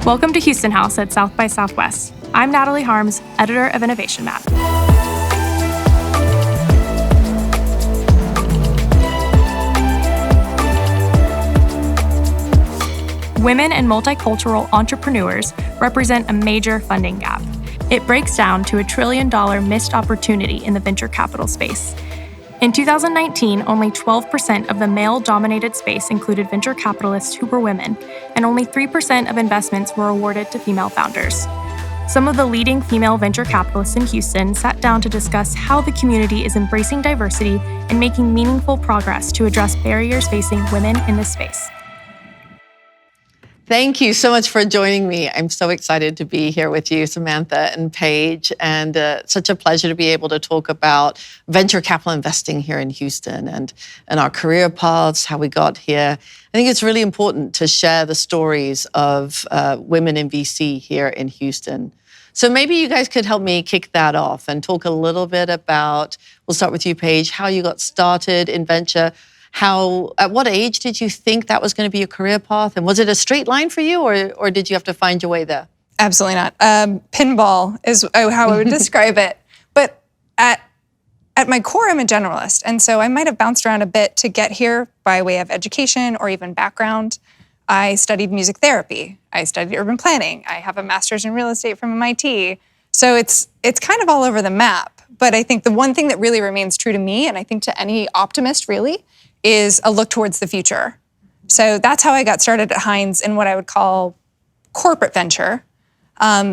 Welcome to Houston House at South by Southwest. I'm Natalie Harms, editor of Innovation Map. Women and multicultural entrepreneurs represent a major funding gap. It breaks down to $1 trillion missed opportunity in the venture capital space. In 2019, only 12% of the male-dominated space included venture capitalists who were women, and only 3% of investments were awarded to female founders. Some of the leading female venture capitalists in Houston sat down to discuss how the community is embracing diversity and making meaningful progress to address barriers facing women in this space. Thank you so much for joining me. I'm so excited to be here with you, Samantha and Paige, and such a pleasure to be able to talk about venture capital investing here in Houston and our career paths, how we got here. I think it's really important to share the stories of women in VC here in Houston. So maybe you guys could help me kick that off and talk a little bit about, we'll start with you, Paige, how you got started in venture. At what age did you think that was going to be a career path? And was it a straight line for you, or did you have to find your way there? Absolutely not. Pinball is how I would describe it. But at my core, I'm a generalist. And so I might have bounced around a bit to get here by way of education or even background. I studied music therapy. I studied urban planning. I have a master's in real estate from MIT. So it's kind of all over the map. But I think the one thing that really remains true to me, and I think to any optimist really, is a look towards the future. So that's how I got started at Heinz in what I would call corporate venture,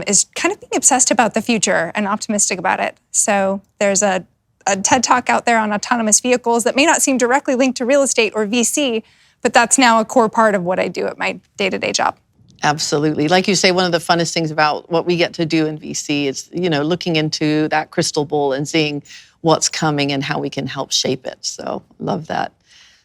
is kind of being obsessed about the future and optimistic about it. So there's a TED Talk out there on autonomous vehicles that may not seem directly linked to real estate or VC, but that's now a core part of what I do at my day-to-day job. Absolutely. Like you say, one of the funnest things about what we get to do in VC is, looking into that crystal ball and seeing what's coming and how we can help shape it. So love that.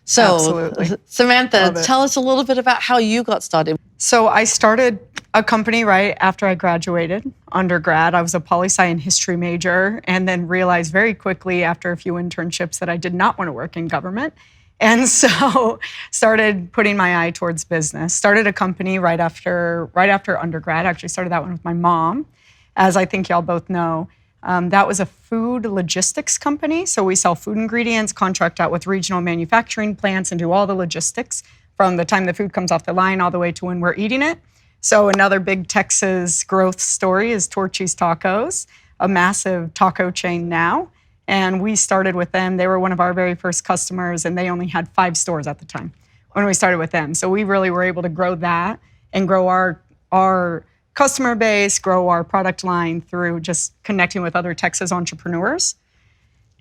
So, absolutely. Samantha, tell us a little bit about how you got started. So I started a company right after I graduated undergrad. I was a poli-sci and history major, and then realized very quickly after a few internships that I did not want to work in government. And so started putting my eye towards business. Started a company right after undergrad. Actually started that one with my mom, as I think y'all both know. That was a food logistics company. So we sell food ingredients, contract out with regional manufacturing plants, and do all the logistics from the time the food comes off the line all the way to when we're eating it. So another big Texas growth story is Torchy's Tacos, a massive taco chain now. And we started with them. They were one of our very first customers, and they only had 5 stores at the time when we started with them. So we really were able to grow that and grow our customer base, grow our product line through just connecting with other Texas entrepreneurs.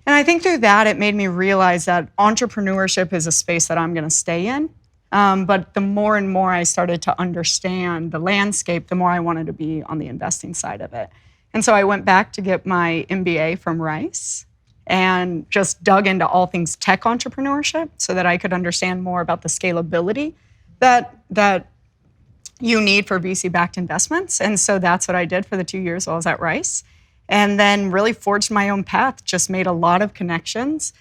And I think through that, it made me realize that entrepreneurship is a space that I'm going to stay in. But the more and more I started to understand the landscape, the more I wanted to be on the investing side of it. And so I went back to get my MBA from Rice and just dug into all things tech entrepreneurship so that I could understand more about the scalability that you need for VC-backed investments. And so that's what I did for the 2 years while I was at Rice. And then really forged my own path, just made a lot of connections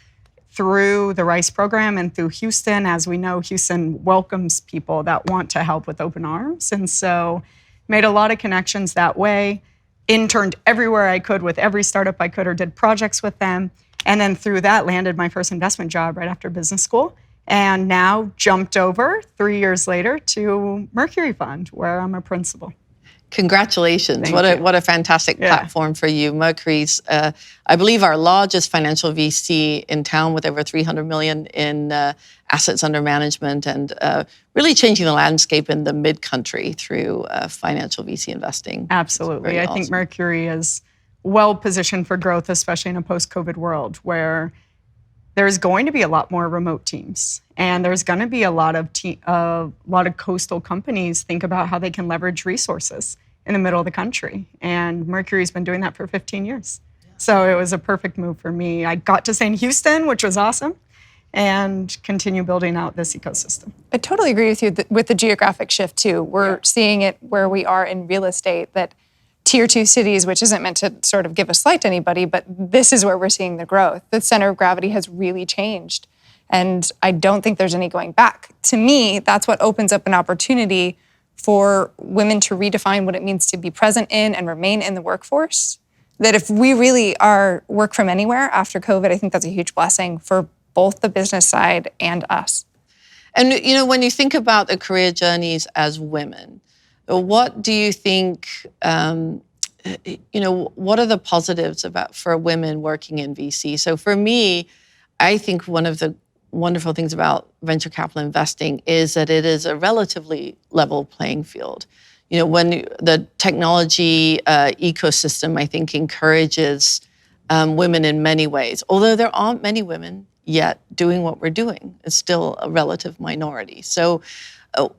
through the Rice program and through Houston. As we know, Houston welcomes people that want to help with open arms. And so made a lot of connections that way, interned everywhere I could with every startup I could or did projects with them. And then through that landed my first investment job right after business school. And now jumped over 3 years later to Mercury Fund, where I'm a principal. Congratulations. What a fantastic platform for you. Mercury's, I believe, our largest financial VC in town with over 300 million in assets under management and really changing the landscape in the mid-country through financial VC investing. Absolutely. I think Mercury is well positioned for growth, especially in a post-COVID world where there's going to be a lot more remote teams, and there's going to be a lot of coastal companies think about how they can leverage resources in the middle of the country. And Mercury's been doing that for 15 years. So it was a perfect move for me. I got to stay in Houston, which was awesome, and continue building out this ecosystem. I totally agree with you with the geographic shift too. We're seeing it where we are in real estate, that tier 2 cities, which isn't meant to sort of give a slight to anybody, but this is where we're seeing the growth. The center of gravity has really changed. And I don't think there's any going back. To me, that's what opens up an opportunity for women to redefine what it means to be present in and remain in the workforce. That if we really are work from anywhere after COVID, I think that's a huge blessing for both the business side and us. And when you think about the career journeys as women, what do you think, what are the positives for women working in VC? So for me, I think one of the wonderful things about venture capital investing is that it is a relatively level playing field. When the technology ecosystem, I think, encourages women in many ways, although there aren't many women yet doing what we're doing. It's still a relative minority. So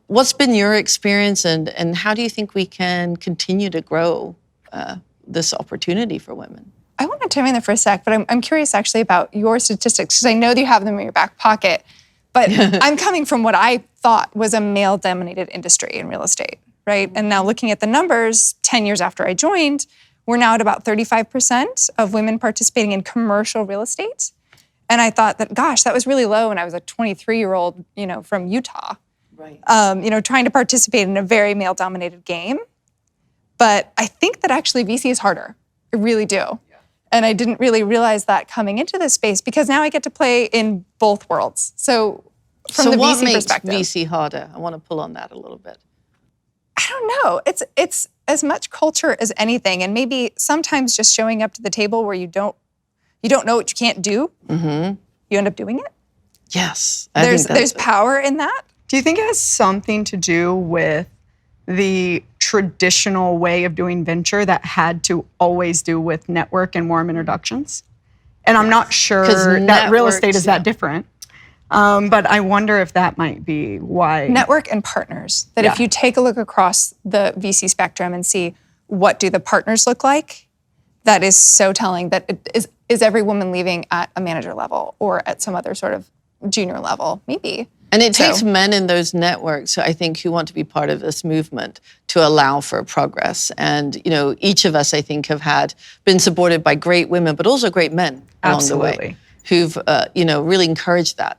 what's been your experience, and how do you think we can continue to grow this opportunity for women? I want to chime in there for a sec, but I'm curious actually about your statistics, because I know that you have them in your back pocket, but I'm coming from what I thought was a male-dominated industry in real estate, right? And now looking at the numbers, 10 years after I joined, we're now at about 35% of women participating in commercial real estate. And I thought that, gosh, that was really low when I was a 23-year-old, from Utah, right? Trying to participate in a very male-dominated game. But I think that actually VC is harder. I really do. And I didn't really realize that coming into this space, because now I get to play in both worlds. So from the what VC makes perspective, VC harder? I want to pull on that a little bit. I don't know. It's as much culture as anything, and maybe sometimes just showing up to the table where you don't know what you can't do. Mm-hmm. You end up doing it. Yes, there's power in that. Do you think it has something to do with the traditional way of doing venture that had to always do with network and warm introductions? And I'm not sure that real estate is that different. But I wonder if that might be why. Network and partners. That if you take a look across the VC spectrum and see what do the partners look like, that is so telling. That it is every woman leaving at a manager level or at some other sort of junior level, maybe. And it takes men in those networks, I think, who want to be part of this movement to allow for progress. And, each of us, I think, have been supported by great women, but also great men along the way who've, really encouraged that.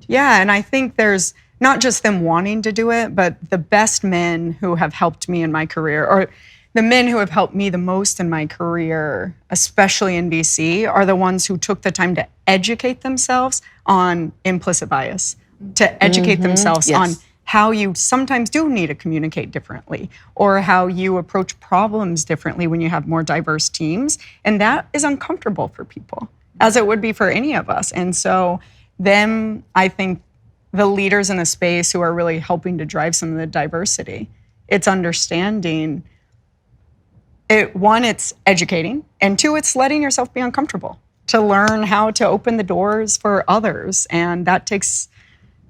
Yeah, and I think there's not just them wanting to do it, but the best men who have helped me in my career, or the men who have helped me the most in my career, especially in VC, are the ones who took the time to educate themselves on implicit bias, to educate themselves on how you sometimes do need to communicate differently, or how you approach problems differently when you have more diverse teams. And that is uncomfortable for people, as it would be for any of us. And so them, I think, the leaders in the space who are really helping to drive some of the diversity, it's understanding it. One, it's educating, and two, it's letting yourself be uncomfortable to learn how to open the doors for others. And that takes,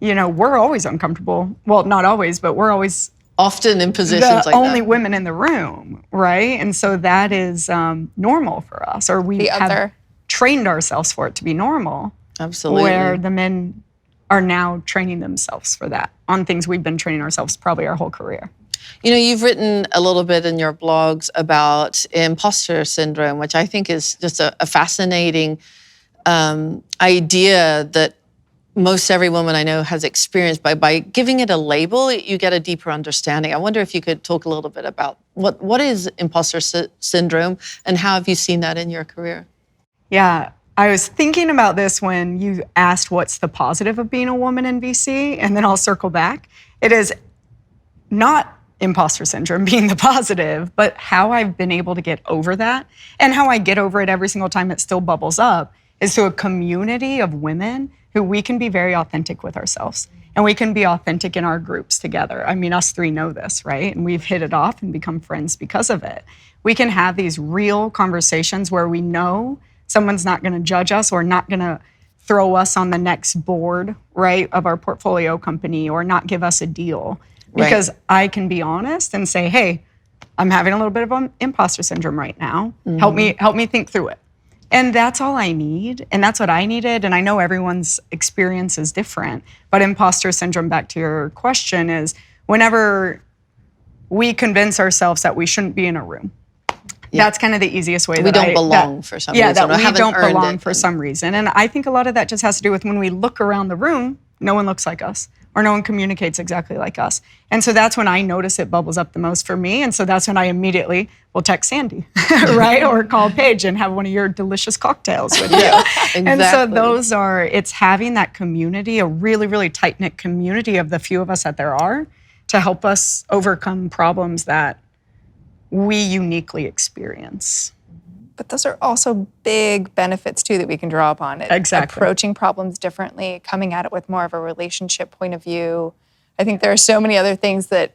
we're always uncomfortable. Well, not always, but we're always often in positions like only that. women in the room, right? And so that is normal for us, or we have trained ourselves for it to be normal. Absolutely. Where the men are now training themselves for that on things we've been training ourselves probably our whole career. You've written a little bit in your blogs about imposter syndrome, which I think is just a fascinating idea that most every woman I know has experienced. By giving it a label, you get a deeper understanding. I wonder if you could talk a little bit about what is imposter syndrome, and how have you seen that in your career? Yeah, I was thinking about this when you asked what's the positive of being a woman in VC, and then I'll circle back. It is not imposter syndrome being the positive, but how I've been able to get over that, and how I get over it every single time it still bubbles up, is to a community of women who we can be very authentic with ourselves. And we can be authentic in our groups together. I mean, us three know this, right? And we've hit it off and become friends because of it. We can have these real conversations where we know someone's not gonna judge us, or not gonna throw us on the next board, right, of our portfolio company, or not give us a deal. Because I can be honest and say, hey, I'm having a little bit of imposter syndrome right now. Help me think through it. And that's all I need. And that's what I needed. And I know everyone's experience is different. But imposter syndrome, back to your question, is whenever we convince ourselves that we shouldn't be in a room. Yeah. That's kind of the easiest way. We don't belong for some reason. Yeah, that we don't belong for some reason. And I think a lot of that just has to do with when we look around the room, no one looks like us. or no one communicates exactly like us. And so that's when I notice it bubbles up the most for me. And so that's when I immediately will text Sandy, right? Or call Paige and have one of your delicious cocktails with you. Exactly. And so it's having that community, a really, really tight-knit community of the few of us that there are to help us overcome problems that we uniquely experience. But those are also big benefits too that we can draw upon. Exactly. Approaching problems differently, coming at it with more of a relationship point of view. I think there are so many other things that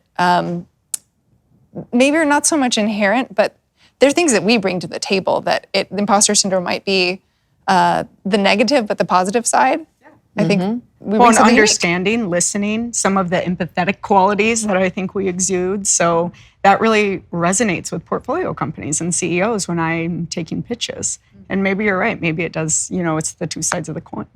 maybe are not so much inherent, but they're things that we bring to the table that imposter syndrome might be the negative, but the positive side. I think we bring something understanding, listening, some of the empathetic qualities that I think we exude. So that really resonates with portfolio companies and CEOs when I'm taking pitches. And maybe you're right. Maybe it does, it's the two sides of the coin.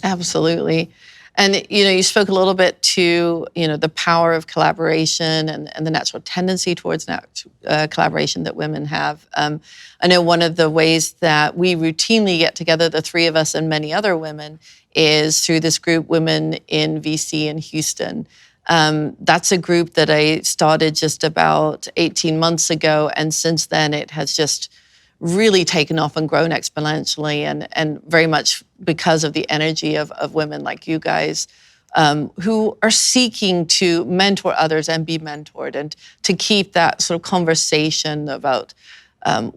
Absolutely. And, you spoke a little bit to, the power of collaboration and the natural tendency towards collaboration that women have. I know one of the ways that we routinely get together, the three of us and many other women, is through this group, Women in VC in Houston. That's a group that I started just about 18 months ago. And since then, it has just really taken off and grown exponentially, and very much because of the energy of women like you guys, who are seeking to mentor others and be mentored, and to keep that sort of conversation about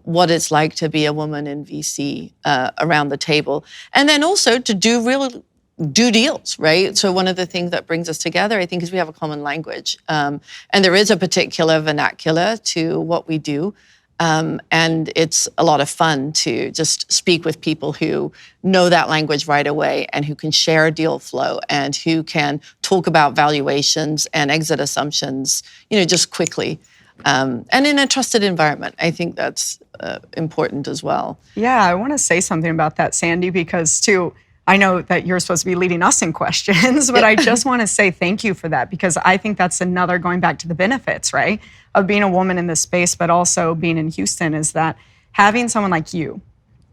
what it's like to be a woman in VC around the table. And then also to do deals, right? So one of the things that brings us together, I think, is we have a common language. And there is a particular vernacular to what we do. And it's a lot of fun to just speak with people who know that language right away and who can share deal flow and who can talk about valuations and exit assumptions, just quickly. And in a trusted environment. I think that's important as well. Yeah, I want to say something about that, Sandy, because too, I know that you're supposed to be leading us in questions, but I just want to say thank you for that, because I think that's another, going back to the benefits, right, of being a woman in this space, but also being in Houston, is that having someone like you,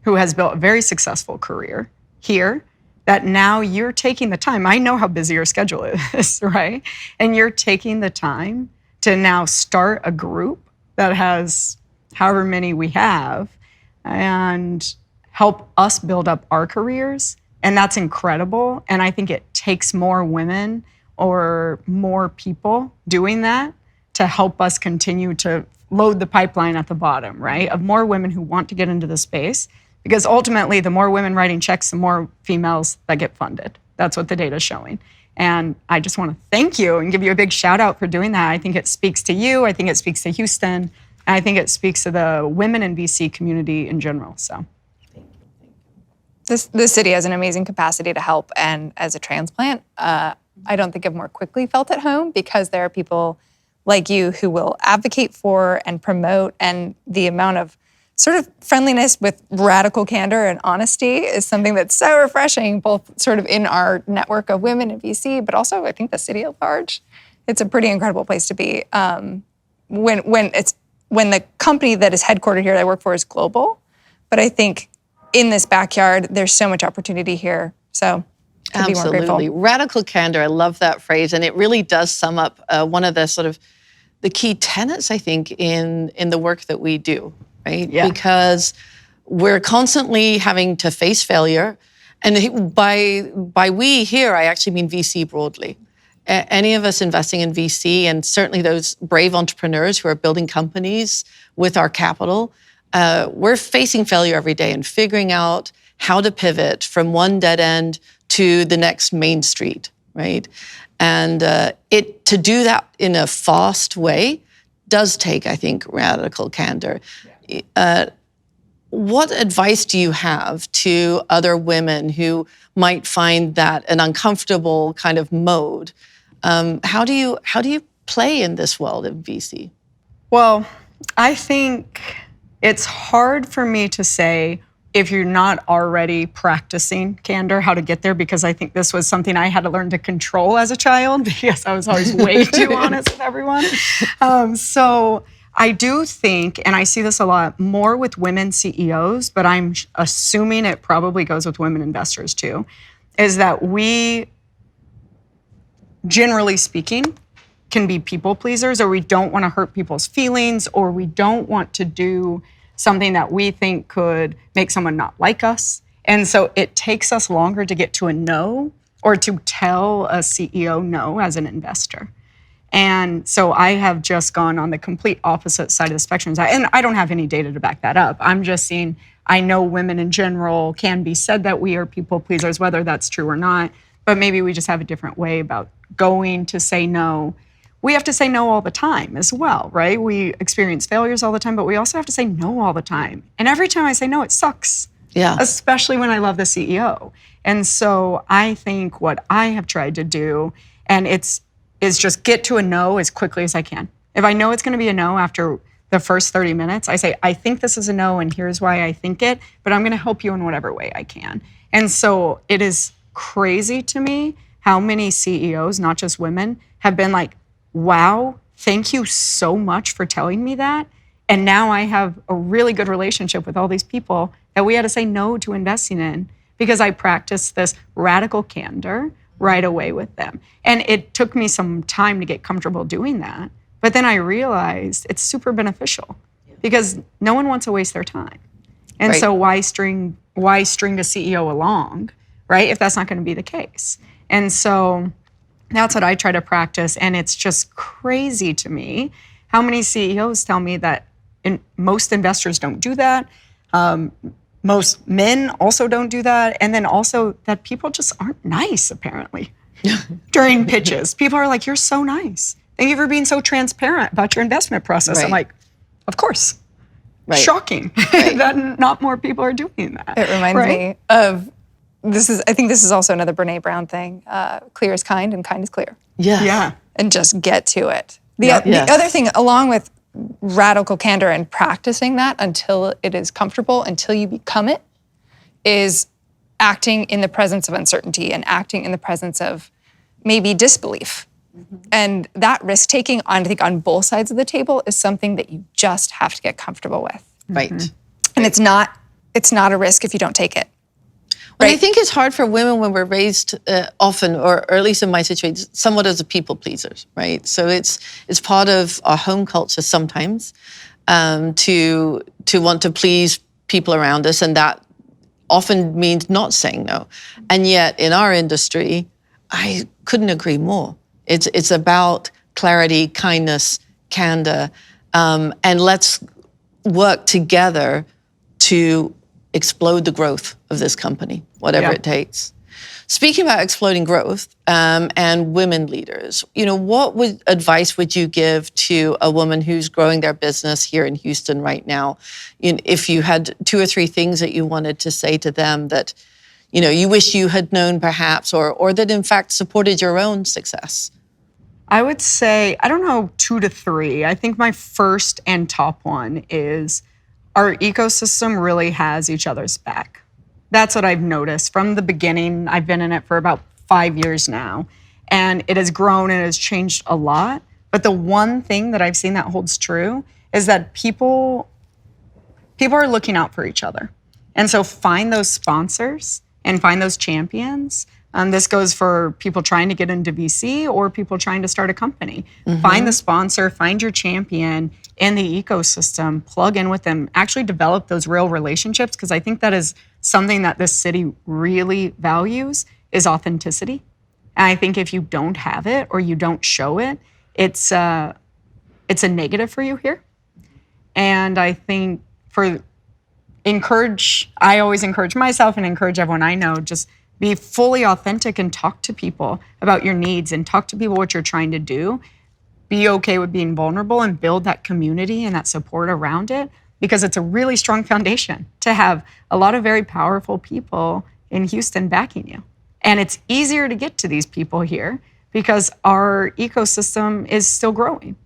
who has built a very successful career here, that now you're taking the time. I know how busy your schedule is, right? And you're taking the time to now start a group that has however many we have and help us build up our careers. And that's incredible. And I think it takes more women or more people doing that to help us continue to load the pipeline at the bottom, right? Of more women who want to get into the space. Because ultimately, the more women writing checks, the more females that get funded. That's what the data is showing. And I just want to thank you and give you a big shout out for doing that. I think it speaks to you. I think it speaks to Houston. And I think it speaks to the women in VC community in general. So. This city has an amazing capacity to help, and as a transplant, I don't think I've more quickly felt at home, because there are people like you who will advocate for and promote, and the amount of sort of friendliness with radical candor and honesty is something that's so refreshing, both sort of in our network of women in VC, but also I think the city at large. It's a pretty incredible place to be. When the company that is headquartered here that I work for is global, but I think in this backyard, there's so much opportunity here. So to be more grateful. Absolutely. Radical candor, I love that phrase. And it really does sum up one of the sort of the key tenets, I think, in the work that we do, right? Yeah. Because we're constantly having to face failure. And by we here, I actually mean VC broadly. Any of us investing in VC, and certainly those brave entrepreneurs who are building companies with our capital, we're facing failure every day and figuring out how to pivot from one dead end to the next main street, right? And to do that in a fast way does take, I think, radical candor. What advice do you have to other women who might find that an uncomfortable kind of mode? How do you play in this world of VC? Well, I think it's hard for me to say, if you're not already practicing candor, how to get there, because I think this was something I had to learn to control as a child, because I was always way too honest with everyone. So I do think, and I see this a lot more with women CEOs, but I'm assuming it probably goes with women investors too, is that we generally speaking, can be people pleasers, or we don't want to hurt people's feelings, or we don't want to do something that we think could make someone not like us. And so it takes us longer to get to a no, or to tell a CEO no as an investor. And so I have just gone on the complete opposite side of the spectrum. And I don't have any data to back that up. I'm just seeing, I know women in general can be said that we are people pleasers, whether that's true or not, but maybe we just have a different way about going to say no. We have to say no all the time as well, right? We experience failures all the time, but we also have to say no all the time. And every time I say no, it sucks. Yeah. Especially when I love the CEO. And so I think what I have tried to do, and is just get to a no as quickly as I can. If I know it's going to be a no after the first 30 minutes, I say, I think this is a no, and here's why I think it, but I'm going to help you in whatever way I can. And so it is crazy to me how many CEOs, not just women, have been like, wow, thank you so much for telling me that. And now I have a really good relationship with all these people that we had to say no to investing in because I practiced this radical candor right away with them. And it took me some time to get comfortable doing that. But then I realized it's super beneficial because no one wants to waste their time. And so why string a CEO along, right, if that's not going to be the case? And so that's what I try to practice. And it's just crazy to me how many CEOs tell me that most investors don't do that. Most men also don't do that. And then also that people just aren't nice, apparently, during pitches. People are like, you're so nice. Thank you for being so transparent about your investment process. Right. I'm like, of course. Right. Shocking that not more people are doing that. It reminds me of, I think this is also another Brene Brown thing. Clear is kind and kind is clear. Yes. Yeah. And just get to it. The other thing, along with radical candor and practicing that until it is comfortable, until you become it, is acting in the presence of uncertainty and acting in the presence of maybe disbelief. Mm-hmm. And that risk-taking, I think, on both sides of the table is something that you just have to get comfortable with. Right. Mm-hmm. And it's not a risk if you don't take it. Well, I think it's hard for women when we're raised often, or at least in my situation, somewhat as a people pleasers, right? So it's part of our home culture sometimes to want to please people around us, and that often means not saying no. And yet in our industry, I couldn't agree more. It's about clarity, kindness, candor, and let's work together to explode the growth of this company, whatever it takes. Speaking about exploding growth and women leaders, what advice would you give to a woman who's growing their business here in Houston right now? If you had 2 or 3 things that you wanted to say to them that, you wish you had known perhaps, or that in fact supported your own success? I would say, I don't know, 2 to 3. I think my first and top one is our ecosystem really has each other's back. That's what I've noticed from the beginning. I've been in it for about 5 years now, and it has grown and it has changed a lot. But the one thing that I've seen that holds true is that people are looking out for each other. And so find those sponsors and find those champions. This goes for people trying to get into VC or people trying to start a company. Mm-hmm. Find the sponsor, find your champion in the ecosystem, plug in with them, actually develop those real relationships, because I think that is something that this city really values, is authenticity. And I think if you don't have it or you don't show it, it's a negative for you here. And I think I always encourage myself and encourage everyone I know, just be fully authentic and talk to people about your needs and talk to people what you're trying to do. Be okay with being vulnerable and build that community and that support around it, because it's a really strong foundation to have a lot of very powerful people in Houston backing you. And it's easier to get to these people here because our ecosystem is still growing.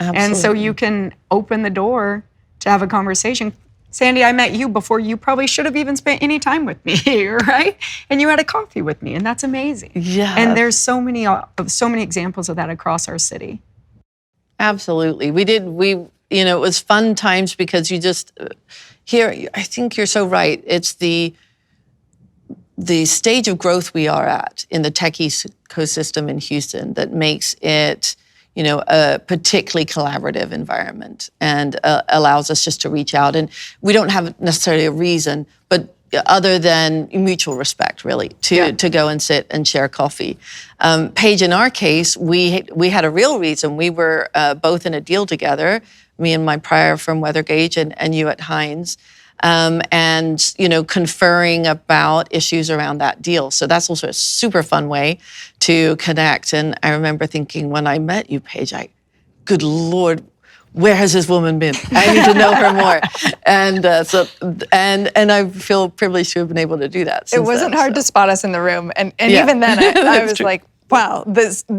Absolutely. And so you can open the door to have a conversation. Sandy, I met you before you probably should have even spent any time with me, right? And you had a coffee with me, and that's amazing. Yeah. And there's so many examples of that across our city. Absolutely. It was fun times because you just, here, I think you're so right. It's the stage of growth we are at in the tech ecosystem in Houston that makes it, a particularly collaborative environment and allows us just to reach out. And we don't have necessarily a reason, but other than mutual respect, really, to go and sit and share coffee. Paige, in our case, we had a real reason. We were both in a deal together, me and my prior firm, Weathergage, and you at Hines. And conferring about issues around that deal. So that's also a super fun way to connect. And I remember thinking when I met you, Paige, good Lord, where has this woman been? I need to know her more. And and I feel privileged to have been able to do that. It wasn't hard to spot us in the room, and even then I was like, wow,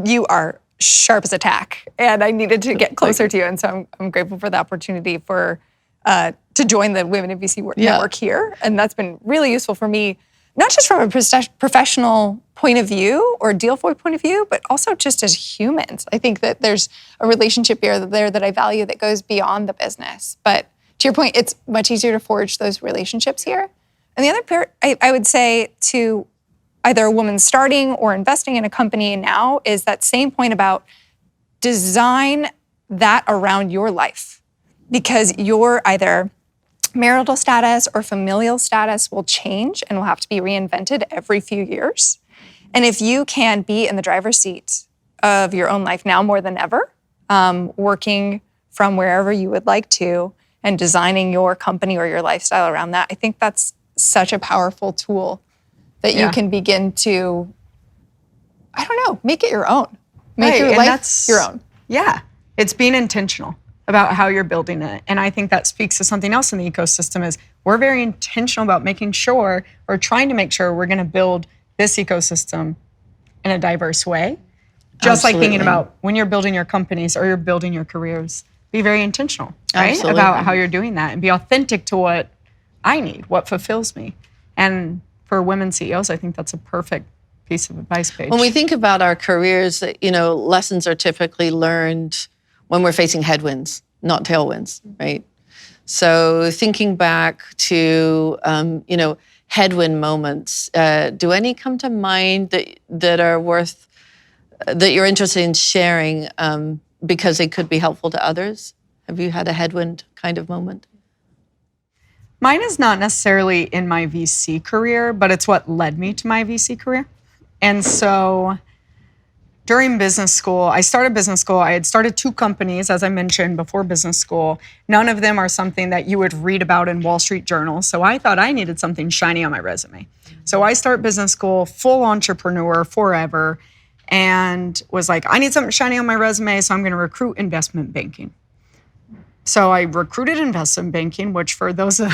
you are sharp as a tack, and I needed to get closer to you. And so I'm grateful for the opportunity to join the Women in VC network here. And that's been really useful for me, not just from a professional point of view or deal flow point of view, but also just as humans. I think that there's a relationship there that I value that goes beyond the business. But to your point, it's much easier to forge those relationships here. And the other part, I would say to either a woman starting or investing in a company now is that same point about design that around your life. Because your either marital status or familial status will change and will have to be reinvented every few years. And if you can be in the driver's seat of your own life now more than ever, working from wherever you would like to and designing your company or your lifestyle around that, I think that's such a powerful tool that you can begin to, make it your own. Make your life your own. Yeah, it's being intentional about how you're building it. And I think that speaks to something else in the ecosystem is we're very intentional about making sure or trying to make sure we're going to build this ecosystem in a diverse way. Just like thinking about when you're building your companies or you're building your careers, be very intentional, right? About how you're doing that and be authentic to what I need, what fulfills me. And for women CEOs, I think that's a perfect piece of advice, Paige. When we think about our careers, lessons are typically learned when we're facing headwinds, not tailwinds, right? So thinking back to, headwind moments, do any come to mind that are worth, that you're interested in sharing because they could be helpful to others? Have you had a headwind kind of moment? Mine is not necessarily in my VC career, but it's what led me to my VC career. And so during business school, I started business school. I had started 2 companies, as I mentioned, before business school. None of them are something that you would read about in Wall Street Journal. So I thought I needed something shiny on my resume. So I start business school, full entrepreneur forever, and was like, I need something shiny on my resume, so I'm going to recruit investment banking. So I recruited investment banking, which for those of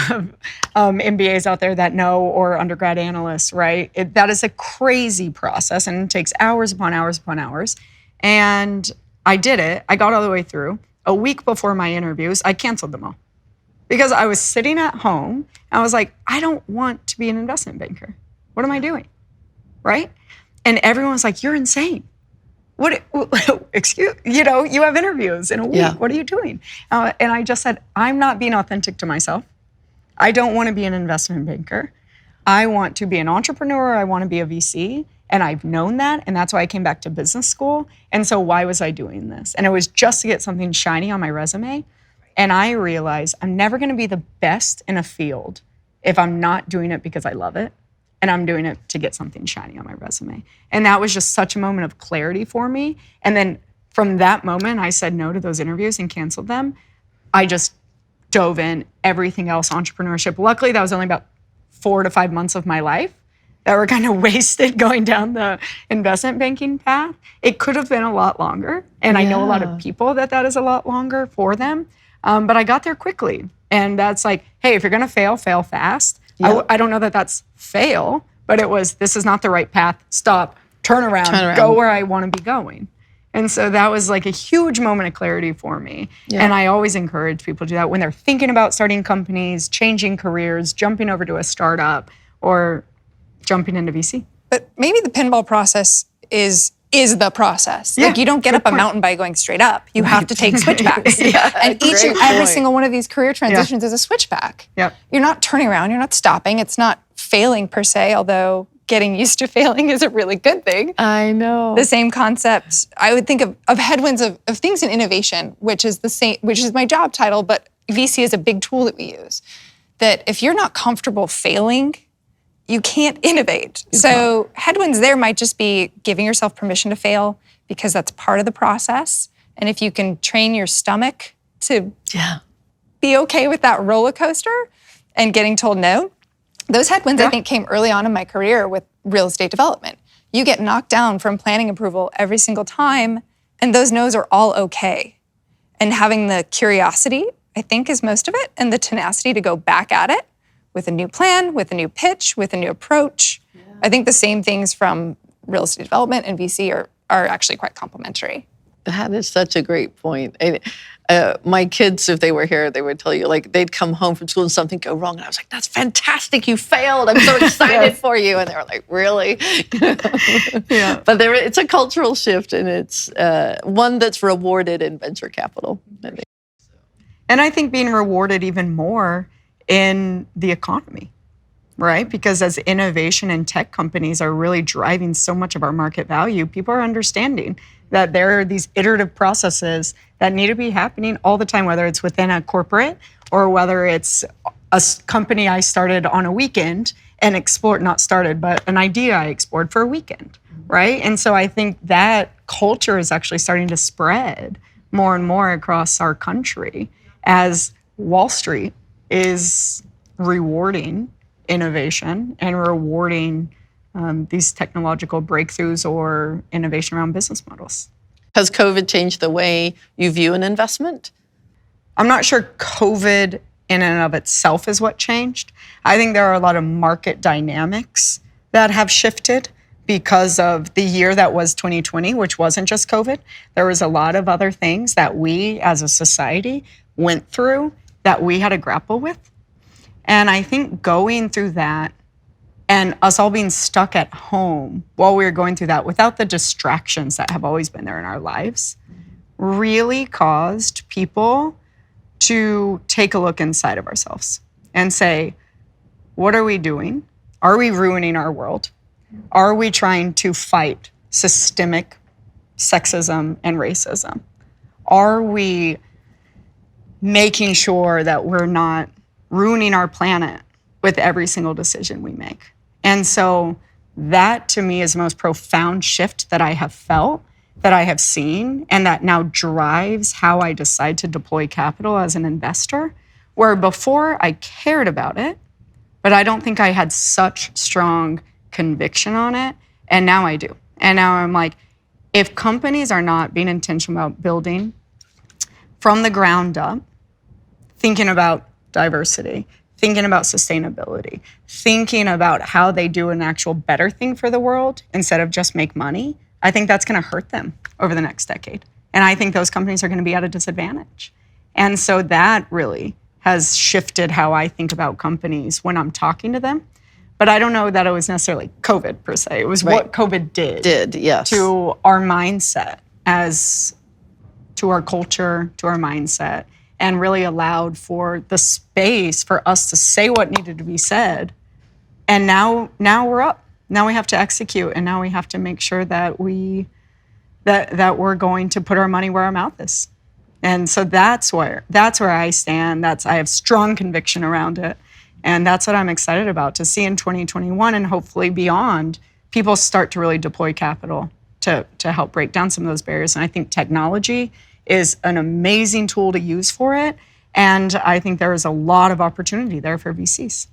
MBAs out there that know, or undergrad analysts, right? That is a crazy process and it takes hours upon hours upon hours. And I did it. I got all the way through. A week before my interviews, I canceled them all because I was sitting at home. And I was like, I don't want to be an investment banker. What am I doing? Right? And everyone was like, you're insane. What, excuse, you have interviews in a week. Yeah. What are you doing? And I just said, I'm not being authentic to myself. I don't want to be an investment banker. I want to be an entrepreneur. I want to be a VC. And I've known that. And that's why I came back to business school. And so why was I doing this? And it was just to get something shiny on my resume. And I realized I'm never going to be the best in a field if I'm not doing it because I love it. And I'm doing it to get something shiny on my resume. And that was just such a moment of clarity for me. And then from that moment, I said no to those interviews and canceled them. I just dove in everything else, entrepreneurship. Luckily, that was only about 4 to 5 months of my life that were kind of wasted going down the investment banking path. It could have been a lot longer. And I know a lot of people that is a lot longer for them. But I got there quickly. And that's like, hey, if you're going to fail, fail fast. Yep. I don't know that that's fail, but it was, this is not the right path. Stop, turn around, go where I want to be going. And so that was like a huge moment of clarity for me. Yeah. And I always encourage people to do that when they're thinking about starting companies, changing careers, jumping over to a startup, or jumping into VC. But maybe the pinball process is the process. Yeah, like you don't get up a mountain by going straight up. You have to take switchbacks. And every single one of these career transitions is a switchback. Yep. You're not turning around, you're not stopping. It's not failing per se, although getting used to failing is a really good thing. I know. The same concept, I would think of headwinds of things in innovation, which is my job title, but VC is a big tool that we use. That if you're not comfortable failing, you can't innovate. So headwinds there might just be giving yourself permission to fail because that's part of the process. And if you can train your stomach to be okay with that roller coaster and getting told no, those headwinds I think came early on in my career with real estate development. You get knocked down from planning approval every single time, and those no's are all okay. And having the curiosity, I think, is most of it, and the tenacity to go back at it with a new plan, with a new pitch, with a new approach. Yeah. I think the same things from real estate development and VC are actually quite complementary. That is such a great point. My kids, if they were here, they would tell you, like, they'd come home from school and something go wrong. And I was like, that's fantastic. You failed. I'm so excited for you. And they were like, really? But it's a cultural shift, and it's one that's rewarded in venture capital, I think. And I think being rewarded even more in the economy, right? Because as innovation and tech companies are really driving so much of our market value, people are understanding that there are these iterative processes that need to be happening all the time, whether it's within a corporate or whether it's a company I started on a weekend and explored, not started, but an idea I explored for a weekend, right? And so I think that culture is actually starting to spread more and more across our country as Wall Street is rewarding innovation and rewarding these technological breakthroughs or innovation around business models. Has COVID changed the way you view an investment? I'm not sure COVID in and of itself is what changed. I think there are a lot of market dynamics that have shifted because of the year that was 2020, which wasn't just COVID. There was a lot of other things that we as a society went through that we had to grapple with. And I think going through that and us all being stuck at home while we were going through that without the distractions that have always been there in our lives really caused people to take a look inside of ourselves and say, what are we doing? Are we ruining our world? Are we trying to fight systemic sexism and racism? Are we making sure that we're not ruining our planet with every single decision we make? And so that to me is the most profound shift that I have felt, that I have seen, and that now drives how I decide to deploy capital as an investor, where before I cared about it, but I don't think I had such strong conviction on it, and now I do. And now I'm like, if companies are not being intentional about building from the ground up, thinking about diversity, thinking about sustainability, thinking about how they do an actual better thing for the world instead of just make money, I think that's going to hurt them over the next decade. And I think those companies are going to be at a disadvantage. And so that really has shifted how I think about companies when I'm talking to them. But I don't know that it was necessarily COVID per se. It was what COVID did yes. to our mindset, as to our culture, to our mindset, and really allowed for the space for us to say what needed to be said. And now we're up. Now we have to execute, and now we have to make sure that we're going to put our money where our mouth is. And so that's where I stand. I have strong conviction around it. And that's what I'm excited about, to see in 2021 and hopefully beyond, people start to really deploy capital to help break down some of those barriers. And I think technology is an amazing tool to use for it. And I think there is a lot of opportunity there for VCs.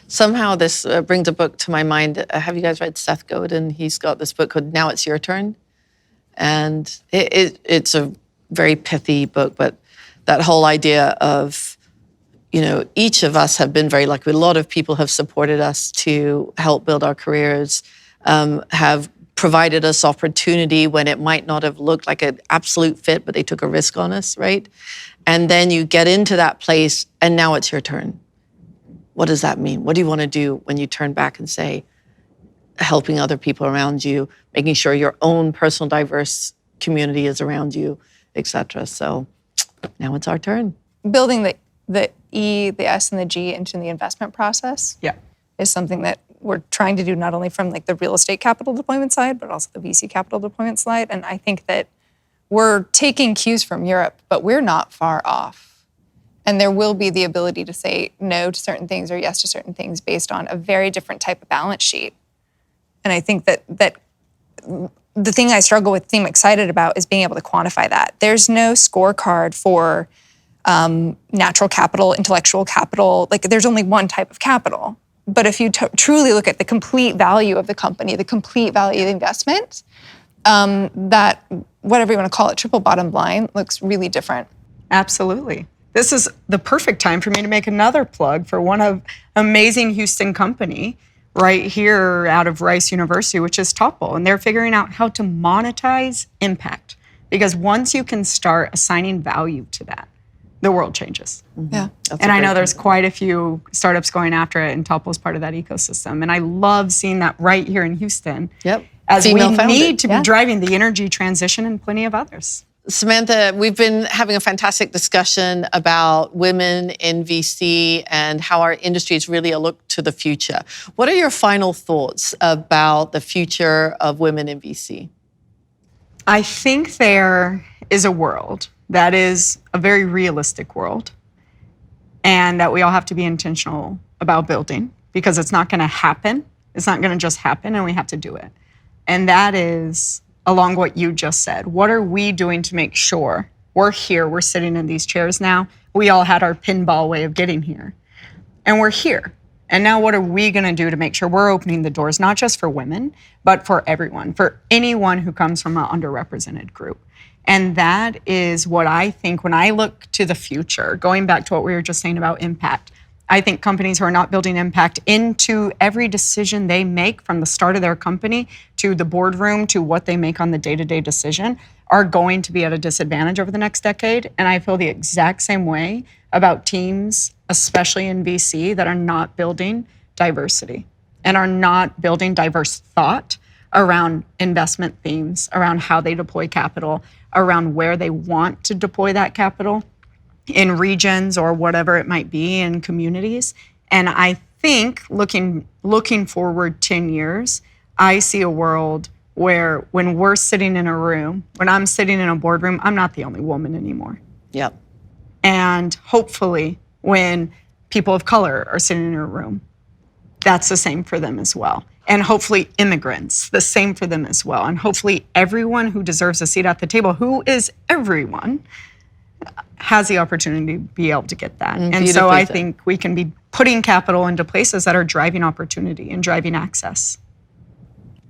Somehow this brings a book to my mind. Have you guys read Seth Godin? He's got this book called Now It's Your Turn. And it's a very pithy book, but that whole idea of, each of us have been very lucky. A lot of people have supported us to help build our careers, have provided us opportunity when it might not have looked like an absolute fit, but they took a risk on us, right? And then you get into that place, and now it's your turn. What does that mean? What do you want to do when you turn back and say, helping other people around you, making sure your own personal diverse community is around you, et cetera. So now it's our turn. Building the E, the S, and the G into the investment process. Yeah. is something that we're trying to do not only from like the real estate capital deployment side, but also the VC capital deployment side. And I think that we're taking cues from Europe, but we're not far off. And there will be the ability to say no to certain things or yes to certain things based on a very different type of balance sheet. And I think that the thing I struggle with, I'm excited about, is being able to quantify that. There's no scorecard for natural capital, intellectual capital. Like there's only one type of capital. But if you truly look at the complete value of the company, the complete value of the investment, that, whatever you want to call it, triple bottom line looks really different. Absolutely. This is the perfect time for me to make another plug for one of amazing Houston company right here out of Rice University, which is Topple. And they're figuring out how to monetize impact. Because once you can start assigning value to that, the world changes. Yeah. And I know there's quite a few startups going after it, and Topple's part of that ecosystem. And I love seeing that right here in Houston. Yep. As Female we founded. need to be driving the energy transition and plenty of others. Samantha, we've been having a fantastic discussion about women in VC and how our industry is really a look to the future. What are your final thoughts about the future of women in VC? I think there is a world that is a very realistic world, and that we all have to be intentional about building, because it's not going to happen. It's not going to just happen, and we have to do it. And that is along what you just said. What are we doing to make sure we're here, we're sitting in these chairs now? We all had our pinball way of getting here, and we're here. And now what are we going to do to make sure we're opening the doors, not just for women, but for everyone, for anyone who comes from an underrepresented group? And that is what I think when I look to the future, going back to what we were just saying about impact. I think companies who are not building impact into every decision they make, from the start of their company to the boardroom to what they make on the day-to-day decision, are going to be at a disadvantage over the next decade. And I feel the exact same way about teams, especially in VC, that are not building diversity and are not building diverse thought around investment themes, around how they deploy capital, around where they want to deploy that capital in regions or whatever it might be, in communities. And I think looking forward 10 years, I see a world where when we're sitting in a room, when I'm sitting in a boardroom, I'm not the only woman anymore. Yep. And hopefully when people of color are sitting in a room, that's the same for them as well. And hopefully immigrants, the same for them as well. And hopefully everyone who deserves a seat at the table, who is everyone, has the opportunity to be able to get that. And so I think we can be putting capital into places that are driving opportunity and driving access.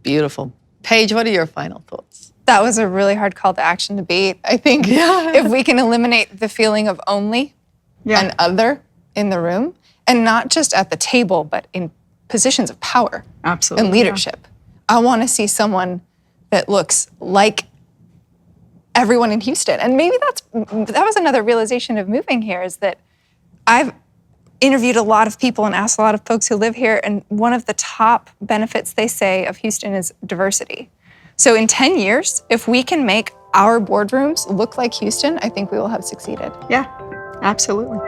Beautiful. Paige, what are your final thoughts? That was a really hard call to action debate. I think if we can eliminate the feeling of only and other in the room, and not just at the table, but in positions of power and leadership. I want to see someone that looks like everyone in Houston. And maybe that was another realization of moving here, is that I've interviewed a lot of people and asked a lot of folks who live here, and one of the top benefits they say of Houston is diversity. So in 10 years, if we can make our boardrooms look like Houston, I think we will have succeeded. Yeah, absolutely.